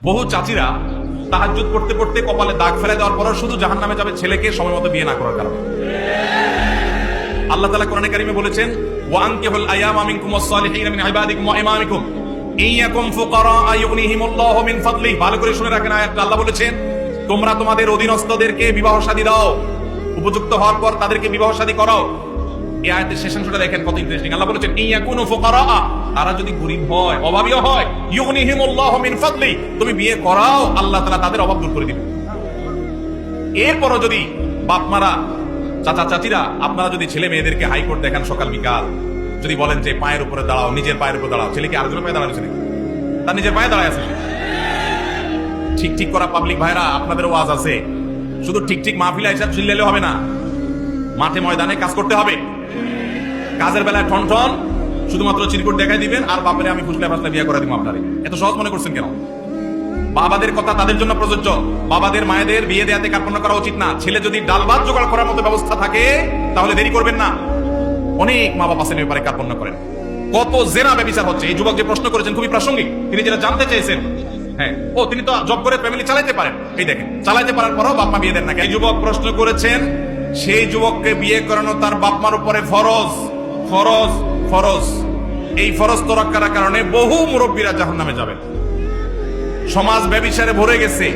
বহু চাচিরা তাহাজ্জুদ পড়তে পড়তে কপালে দাগ ফেলে দেওয়ার পর শুধু জাহান্নামে যাবে ছেলেকে সময় মতো বিয়ে না করার কারণে। আল্লাহ তাআলা কোরআনে কারিমে বলেছেন, ওয়ানকিহুল আয়ামা মিনকুম ওয়াস-সালিহিনা মিন ইবাদিকুম ওয়া ইমামিকুম ইয়াকুম ফুকারা ইউগনিহিমুল্লাহু মিন ফাদলিহি। ভালো করে শুনে রাখেন আয়াতটা। আল্লাহ বলেছেন, তোমরা তোমাদের অধীনস্থদেরকে বিবাহ শাদী দাও, উপযুক্ত হওয়ার পর তাদেরকে বিবাহ শাদী করাও। এই আয়াতের শেষাংশটা দেখেন কত ইন্টারেস্টিং। আল্লাহ বলেছেন, ইয়াকুনু ফুকারা, তারা যদি গরীব হয়, অভাবী হয়, ইউগনিহিমুল্লাহু মিন ফাদলিহি, তুমি বিয়ে করাও, আল্লাহ তাআলা তাদের অভাব দূর করে দিবেন। এরপরও যদি বাপ মারা, চাচা চাচিরা, আপনারা যদি ছেলে মেয়েদেরকে হাইকোর্ট দেখান সকাল বিকাল, যদি বলেন যে পায়ের উপরে দাঁড়াও, নিজের পায়ের উপরে দাঁড়াও, ছেলেকে আরেকজনের পায়ে দাঁড়াচ্ছে নাকি? তার নিজের পায়ে দাঁড়ায় আছে। ঠিক ঠিক করা পাবলিক ভাইরা, আপনাদের ওয়াজ আছে। শুধু ঠিক ঠিক মাহফিলে হিসাব চিল্লালে হবে না, মাঠে ময়দানে কাজ করতে হবে। কাজের বেলায় ঠন ঠন শুধুমাত্র চিরকুট দেখাই দিবেন আর বাপরে আমি ফুসলে ফাসলে বিয়ে করে দিব। আপনারে এত সহজ মনে করছেন কেন? বাবাদের কথা তাদের জন্য প্রযোজ্য। বাবাদের মায়েদের বিয়ে দেয়াতে কার্পণ্য করা উচিত না। ছেলে যদি ডাল ভাত জোগাড় করার মতো ব্যবস্থা থাকে তাহলে দেরি করবেন না। অনেক মা বাবা আছেন ব্যাপারে কার্পণ্য করেন। কত জেনা ব্যভিচার হচ্ছে। এই যুবক যে প্রশ্ন করেছেন খুবই প্রাসঙ্গিক। তিনি যেটা জানতে চেয়েছেন, হ্যাঁ, তিনি তো জব করে ফ্যামিলি চালাতে পারেন। এই দেখেন, চালাতে পারার পরও বাপ মা বিয়ে দেন না। এই যুবক প্রশ্ন করেছেন, সেই যুবককে বিয়ে করানো তার বাপ মার উপরে ফরজ। ফরজ ফরজ এই ফরজ তো রক্ষার কারণে বহু মুরব্বীরা জাহান্নামে যাবেন। সমাজ ব্যভিচারে ভরে গেছে।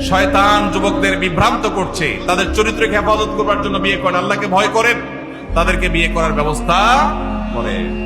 শয়তান যুবকদের বিভ্রান্ত করছে। তাদের চরিত্রকে হেফাজত করবার জন্য বিয়ে করেন। আল্লাহকে ভয় করেন, তাদেরকে বিয়ে করার ব্যবস্থা করেন।